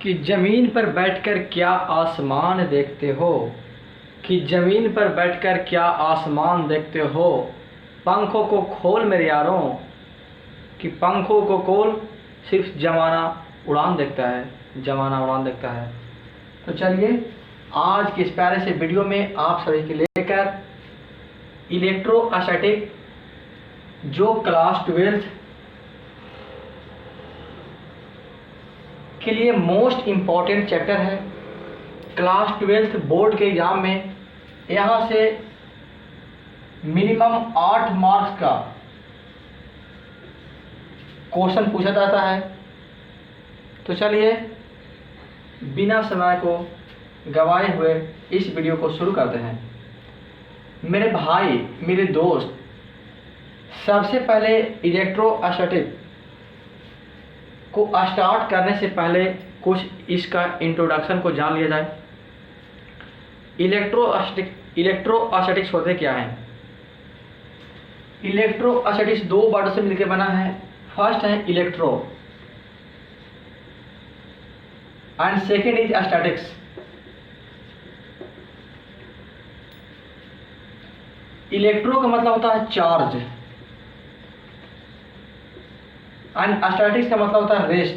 कि ज़मीन पर बैठकर क्या आसमान देखते हो, कि ज़मीन पर बैठकर क्या आसमान देखते हो। पंखों को खोल मेरे यारों, कि पंखों को खोल, सिर्फ ज़माना उड़ान देखता है, ज़माना उड़ान देखता है। तो चलिए आज के इस प्यारे से वीडियो में आप सभी के लेकर इलेक्ट्रोस्टैटिक जो क्लास 12 के लिए मोस्ट इम्पॉर्टेंट चैप्टर है। क्लास 12 बोर्ड के एग्ज़ाम में यहाँ से मिनिमम 8 मार्क्स का क्वेश्चन पूछा जाता है। तो चलिए बिना समय को गवाए हुए इस वीडियो को शुरू करते हैं। मेरे भाई मेरे दोस्त, सबसे पहले इलेक्ट्रोस्टैटिक को स्टार्ट करने से पहले कुछ इसका इंट्रोडक्शन को जान लिया जाए। इलेक्ट्रोस्टैटिक्स होते क्या हैं। इलेक्ट्रोस्टैटिक्स दो वर्ड से मिलकर बना है। फर्स्ट है electro and second is statics. Electro का मतलब होता है चार्ज एंड स्टैटिक्स का मतलब होता है रेस्ट।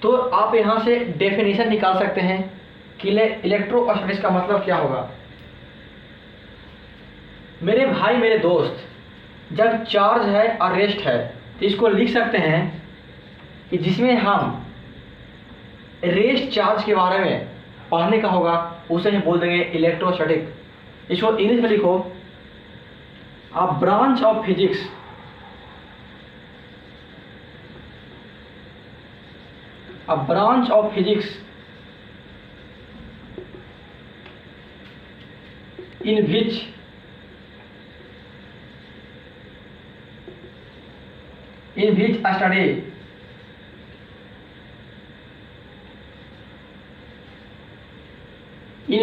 तो आप यहां से डेफिनेशन निकाल सकते हैं कि इलेक्ट्रोस्टैटिक्स का मतलब क्या होगा। मेरे भाई मेरे दोस्त, जब चार्ज है और रेस्ट है तो इसको लिख सकते हैं कि जिसमें हम रेस्ट चार्ज के बारे में पढ़ने का होगा उसे हम बोल देंगे इलेक्ट्रोस्टैटिक। इसको इंग्लिश में लिखो, a branch of physics in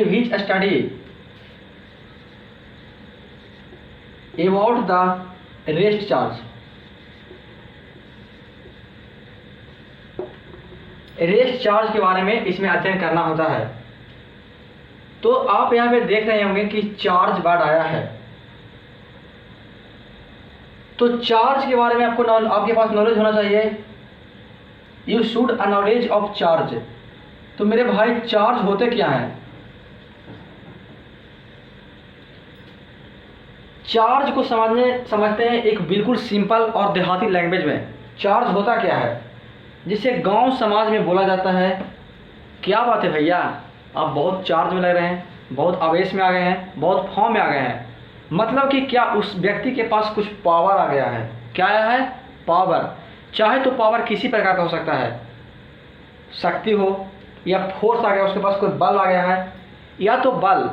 which study about the rest charge। Rest charge के बारे में इसमें अध्ययन करना होता है। तो आप यहाँ पे देख रहे होंगे कि चार्ज वर्ड आया है। तो चार्ज के बारे में आपके पास नॉलेज होना चाहिए। You should a knowledge of charge. तो मेरे भाई चार्ज होते क्या हैं। चार्ज को समझते हैं एक बिल्कुल सिंपल और देहाती लैंग्वेज में। चार्ज होता क्या है, जिसे गांव समाज में बोला जाता है, क्या बात है भैया, आप बहुत चार्ज में लग रहे हैं, बहुत आवेश में आ गए हैं, बहुत फॉर्म में आ गए हैं। मतलब कि क्या उस व्यक्ति के पास कुछ पावर आ गया है। क्या आया है, पावर। चाहे तो पावर किसी प्रकार का हो सकता है, शक्ति हो या फोर्स आ गया, उसके पास कोई बल आ गया है, या तो बल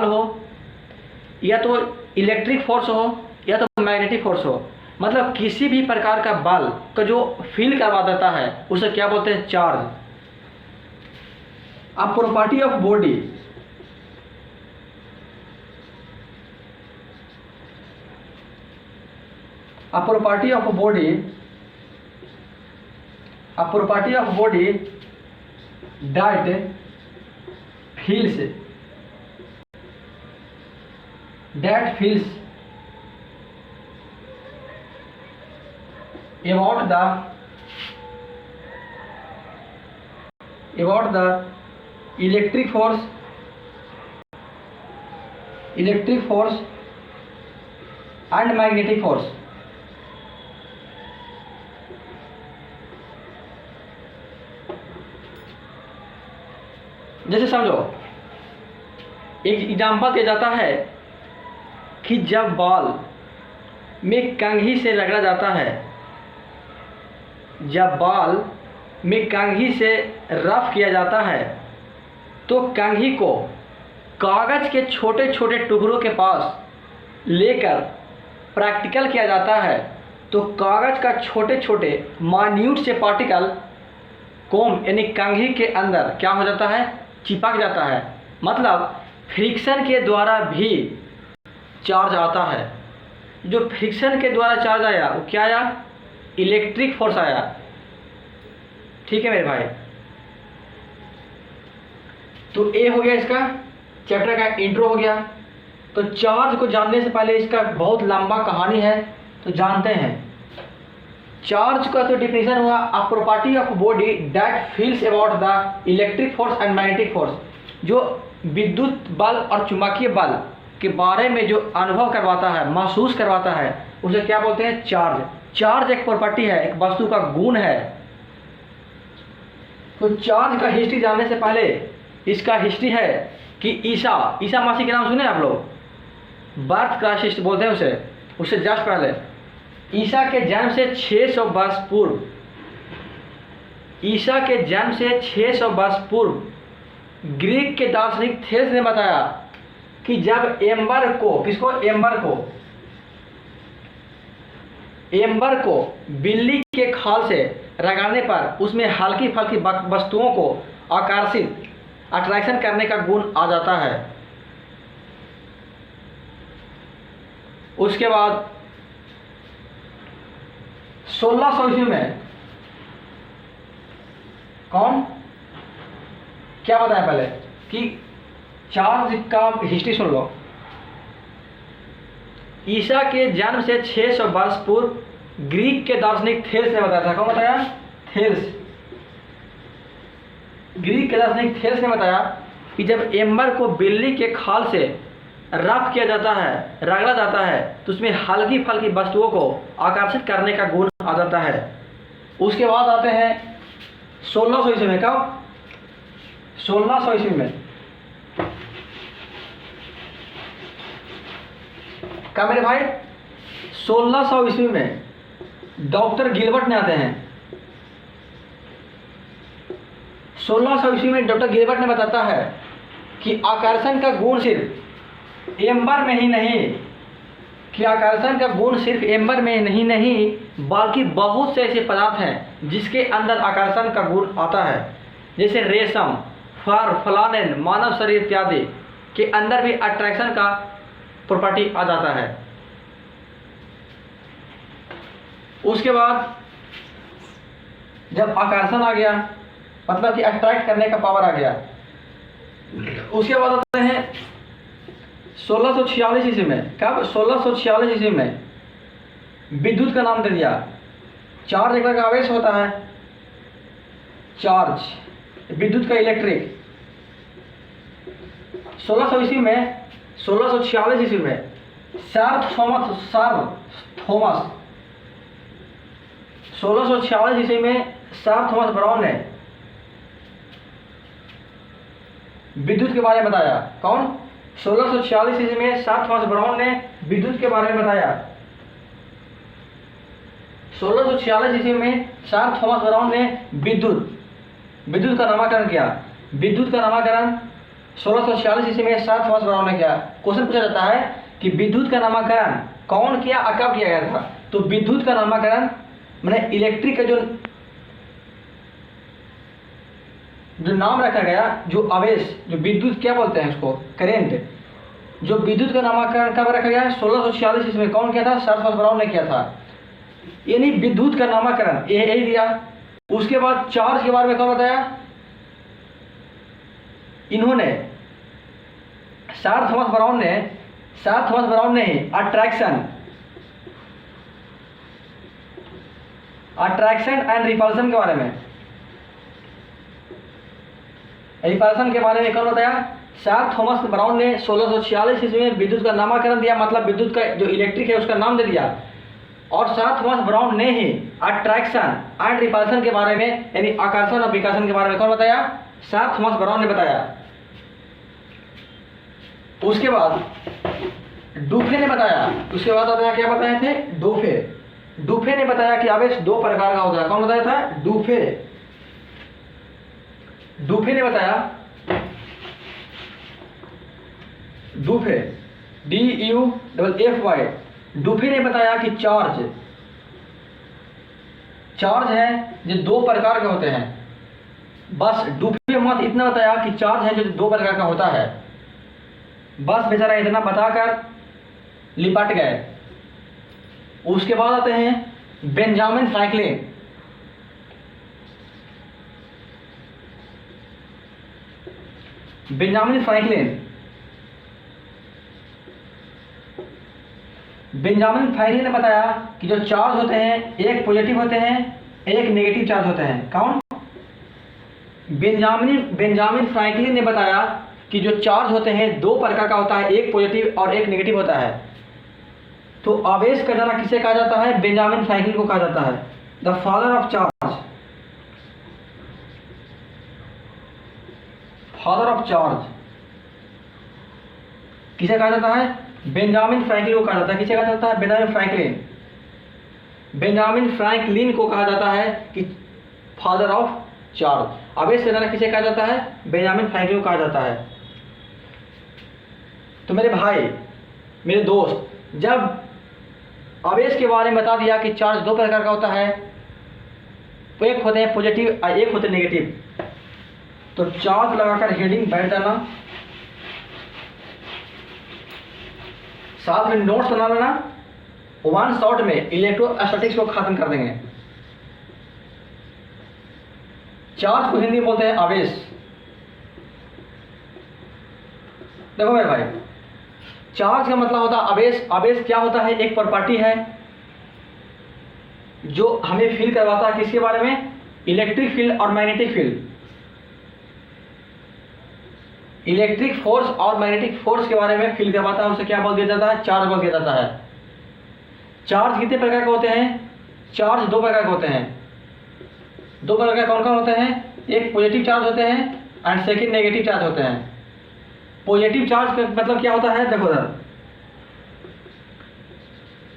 हो, या तो इलेक्ट्रिक फोर्स हो, या तो मैग्नेटिक फोर्स हो। मतलब किसी भी प्रकार का बल का जो फील करवा देता है उसे क्या बोलते हैं, charge. A property of body, a property of body that feels about the electric force and magnetic force। जैसे समझो, एक एग्जाम्पल दिया जाता है कि जब बॉल में कंघी से रगड़ा जाता है, जब बॉल में कंघी से रफ किया जाता है तो कंघी को कागज़ के छोटे छोटे टुकड़ों के पास लेकर प्रैक्टिकल किया जाता है तो कागज़ का छोटे छोटे मान्यूट से पार्टिकल कोम यानी कंघी के अंदर क्या हो जाता है, चिपक जाता है। मतलब फ्रिक्शन के द्वारा भी चार्ज आता है। जो फ्रिक्शन के द्वारा चार्ज आया वो क्या आया, इलेक्ट्रिक फोर्स आया। ठीक है मेरे भाई, तो ये हो गया इसका चैप्टर का इंट्रो हो गया। तो चार्ज को जानने से पहले इसका बहुत लंबा कहानी है, तो जानते हैं। चार्ज का तो डिफिनेशन हुआ a property of body that feels about the electric force and magnetic force. जो विद्युत बल और चुंबकीय बल के बारे में जो अनुभव करवाता है, महसूस करवाता है, उसे क्या बोलते हैं, चार्ज। चार्ज एक प्रॉपर्टी है, एक वस्तु का गुण है। तो चार्ज का हिस्ट्री जानने से पहले इसका हिस्ट्री है कि ईसा मसीह के नाम सुने आप लोग, बर्थ क्राइस्ट बोलते हैं उसे। उससे जस्ट पहले ईसा के जन्म से 600 वर्ष पूर्व, ईसा के जन्म से 600 वर्ष पूर्व ग्रीक के दार्शनिक थेल्स ने बताया कि जब एम्बर को, किसको, एम्बर को बिल्ली के खाल से रगड़ने पर उसमें हल्की फल्की वस्तुओं को आकर्षित, अट्रैक्शन करने का गुण आ जाता है। उसके बाद 1600 ईस्वी में कौन, क्या बताया पहले कि चार्ज का हिस्ट्री सुन लो। ईसा के जन्म से 600 वर्ष पूर्व ग्रीक के दार्शनिक थेल्स ने बताया था। कौन बताया, थेल्स। ग्रीक के दार्शनिक थेल्स ने बताया कि जब एम्बर को बिल्ली के खाल से रफ किया जाता है, रगड़ा जाता है, तो उसमें हल्की फल्की वस्तुओं को आकर्षित करने का गुण आ जाता है। उसके बाद आते हैं 1600 ईस्वी में। कब, 1600 ईस्वी में। क्या मेरे भाई, 1600 ईस्वी में डॉक्टर गिलबर्ट ने आते हैं। 1600 ईस्वी में डॉक्टर गिलबर्ट ने बताता है कि आकर्षण का गुण सिर्फ एम्बर में ही नहीं, कि आकर्षण का गुण सिर्फ एम्बर में नहीं बल्कि बहुत से ऐसे पदार्थ हैं जिसके अंदर आकर्षण का गुण आता है। जैसे रेशम, फर, फ्लानेल, मानव शरीर इत्यादि के अंदर भी अट्रैक्शन का प्रॉपर्टी आ जाता है। उसके बाद जब आकर्षण आ गया, मतलब कि अट्रैक्ट करने का पावर आ गया, उसके बाद आते हैं 1646 ईस्वी में। कब, 1646 ईस्वी में विद्युत का नाम दे दिया। चार्ज एक का आवेश होता है, चार्ज, विद्युत का इलेक्ट्रिक। 1600 ईस्वी में, 1646 ईस्वी में सर थॉमस 1646 ईस्वी में सर थॉमस ब्राउन ने विद्युत के बारे में बताया। कौन, 1646 ईस्वी में सर थॉमस ब्राउन ने विद्युत के बारे में बताया। 1646 ईस्वी में सर थॉमस ब्राउन ने विद्युत का नामकरण किया। विद्युत का नामकरण 1646 ईस्वी में सर थॉमस ब्राउन ने किया। क्वेश्चन पूछा जाता है कि विद्युत का नामकरण कौन किया और कब किया गया था। तो विद्युत का नामकरण मैंने इलेक्ट्रिक का जो नाम रखा गया, जो आवेश, जो विद्युत क्या बोलते हैं उसको, करेंट, जो विद्युत का नामकरण कब रखा गया, 1646 ईस्वी में। कौन किया था, सर थॉमस ब्राउन ने किया था। यानी विद्युत का नामकरण यही दिया। उसके बाद चार्ज के बारे में कौन बताया, इन्होंने सर थॉमस ब्राउन ने अट्रैक्शन एंड रिपल्सन के बारे में, रिपल्सन के बारे में कौन बताया, सर थॉमस ब्राउन ने 1646 ईस्वी में विद्युत का नामकरण दिया, मतलब विद्युत का जो इलेक्ट्रिक है उसका नाम दे दिया। और सर थॉमस ब्राउन ने ही अट्रैक्शन एंड रिपल्सन के बारे में, यानी आकर्षण और विकर्षण के बारे में कौन बताया, सर थॉमस ब्राउन ने बताया। उसके बाद डुफे ने बताया। उसके बाद क्या बताए थे, डुफे ने बताया कि आवेश दो प्रकार का होता है। कौन बताया था, डुफे ने बताया, DUFFY, डुफे ने बताया कि चार्ज है जो दो प्रकार के होते हैं। बस डुफे मत इतना बताया कि चार्ज है जो दो प्रकार का होता है। बस बेचारा इतना बताकर लिपट गए। उसके बाद आते हैं बेंजामिन फ्रैंकलिन। बेंजामिन फ्रैंकलिन ने बताया कि जो चार्ज होते हैं एक पॉजिटिव होते हैं, एक नेगेटिव चार्ज होते हैं। कौन? बेंजामिन फ्रैंकलिन ने बताया कि जो चार्ज होते हैं दो प्रकार का होता है, एक पॉजिटिव और एक नेगेटिव होता है। तो आवेश का जनक किसे कहा जाता है? बेंजामिन फ्रैंकलिन को कहा जाता है, the father of charge. Father of charge किसे कहा जाता है? बेंजामिन फ्रैंकलिन को कहा जाता है। किसे कहा जाता है? Benjamin Franklin. बेंजामिन फ्रैंकलिन को कहा जाता है कि फादर ऑफ चार्ज। आवेश का जनक किसे कहा जाता है? बेंजामिन फ्रैंकलिन को कहा जाता है। तो मेरे भाई, मेरे दोस्त, जब आवेश के बारे में बता दिया कि चार्ज दो प्रकार का होता है, तो एक होते हैं पॉजिटिव और एक होते हैं नेगेटिव, तो चार्ज लगाकर हेडिंग बैठ जाना, साथ में नोट्स बना लेना। वन शॉट में इलेक्ट्रोस्टैटिक्स को खत्म कर देंगे। चार्ज को हिंदी में बोलते हैं आवेश। देखो मेरे भाई, चार्ज का मतलब होता है आवेश। आवेश क्या होता है? एक प्रॉपर्टी है जो हमें फील करवाता है किसके बारे में? इलेक्ट्रिक फील्ड और मैग्नेटिक फील्ड। इलेक्ट्रिक फोर्स और मैग्नेटिक फोर्स के बारे में फील करवाता है, उसे क्या बोल दिया जाता है? चार्ज बोल दिया जाता है। चार्ज कितने प्रकार के होते हैं? चार्ज दो प्रकार के होते हैं। दो प्रकार के कौन कौन होते हैं? एक पॉजिटिव चार्ज होते हैं एंड सेकंड नेगेटिव चार्ज होते हैं। पॉजिटिव चार्ज का मतलब क्या होता है? देखो सर,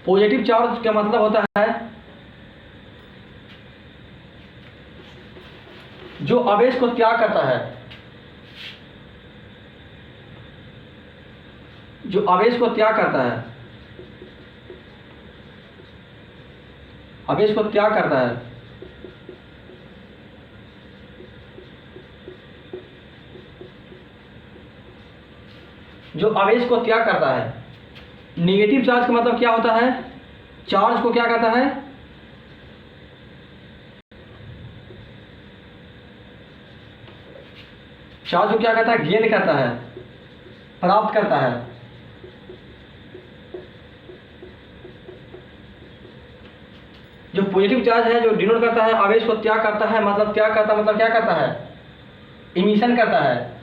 पॉजिटिव चार्ज का मतलब होता है जो आवेश को त्याग करता है, जो आवेश को त्याग करता है, आवेश को त्याग करता है। जो आवेश को त्याग करता है। नेगेटिव चार्ज का मतलब क्या होता है? चार्ज को क्या करता है? चार्ज को क्या करता है? गेन करता है, प्राप्त करता है। जो पॉजिटिव चार्ज है जो डिनोट करता है आवेश को त्याग करता है, मतलब त्याग करता मतलब क्या करता है? इमिशन करता है,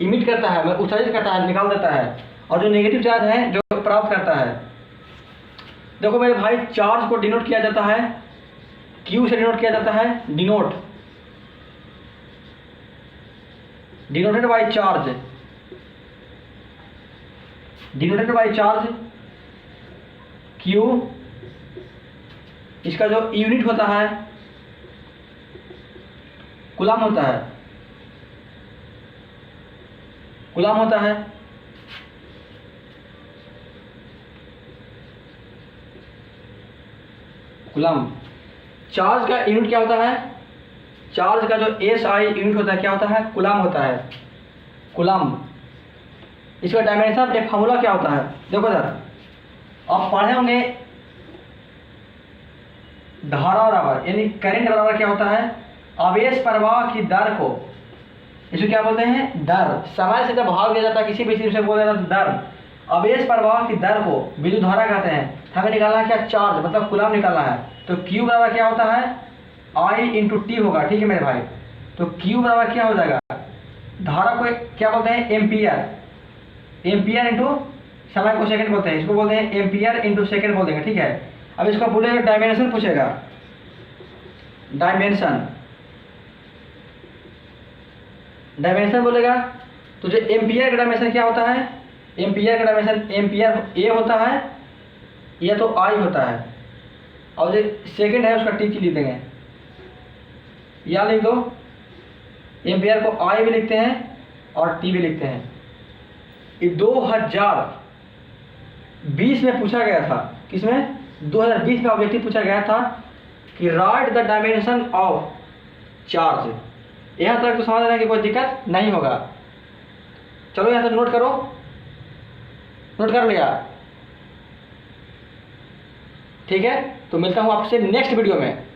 इमिट करता है, उत्सर्जित करता है, निकाल देता है। और जो नेगेटिव चार्ज है जो प्राप्त करता है। देखो मेरे भाई, चार्ज को डिनोट किया जाता है, क्यू से डिनोट किया जाता है, denote, denoted by charge, denoted by charge Q. इसका जो यूनिट होता है कूलम होता है, कूलम होता है। कूलम। चार्ज का यूनिट क्या होता है? चार्ज का जो SI यूनिट होता है क्या होता है? कूलम होता है, कूलम। इसका डायमेंशन एक फॉर्मूला क्या होता है? देखो सर, आप पढ़े होंगे, धारा बराबर यानी करंट बराबर क्या होता है? आवेश प्रवाह की दर को, इसको क्या बोलते हैं? दर। समय से जब भाग दिया जाता है किसी भी चीज से बोला जाता है दर। आवेश प्रवाह की दर को विद्युत धारा कहते हैं। हमें निकालना है क्या? चार्ज, मतलब कूलम निकालना है। तो Q बराबर क्या होता है? I इंटू टी होगा। ठीक है मेरे भाई, तो Q बराबर क्या हो जाएगा? धारा को क्या बोलते हैं? एम्पियर। एम्पियर इंटू समय को सेकंड बोलते हैं, इसको बोलते हैं एम्पियर इंटू सेकंड बोल देंगे। ठीक है, अब इसको बोलेगा डायमेंशन, पूछेगा डायमेंशन, डायमेंशन बोलेगा। तो जो एम्पियर का डायमेंशन क्या होता है? एम्पियर का डायमेंशन एम्पियर ए होता है या तो आई होता है, और जो सेकंड है उसका टी की लिख देंगे, या लिख दो। एम्पियर को आई भी लिखते हैं और टी भी लिखते हैं। ये 2020 में पूछा गया था। किसमें? 2020 में ऑब्जेक्टिव पूछा गया था कि right the dimension of charge. यहाँ तक तो समझ रहे हैं कि कोई दिक्कत नहीं होगा। चलो यहाँ तक नोट करो। नोट कर लिया? ठीक है, तो मिलता हूँ आपसे नेक्स्ट वीडियो में।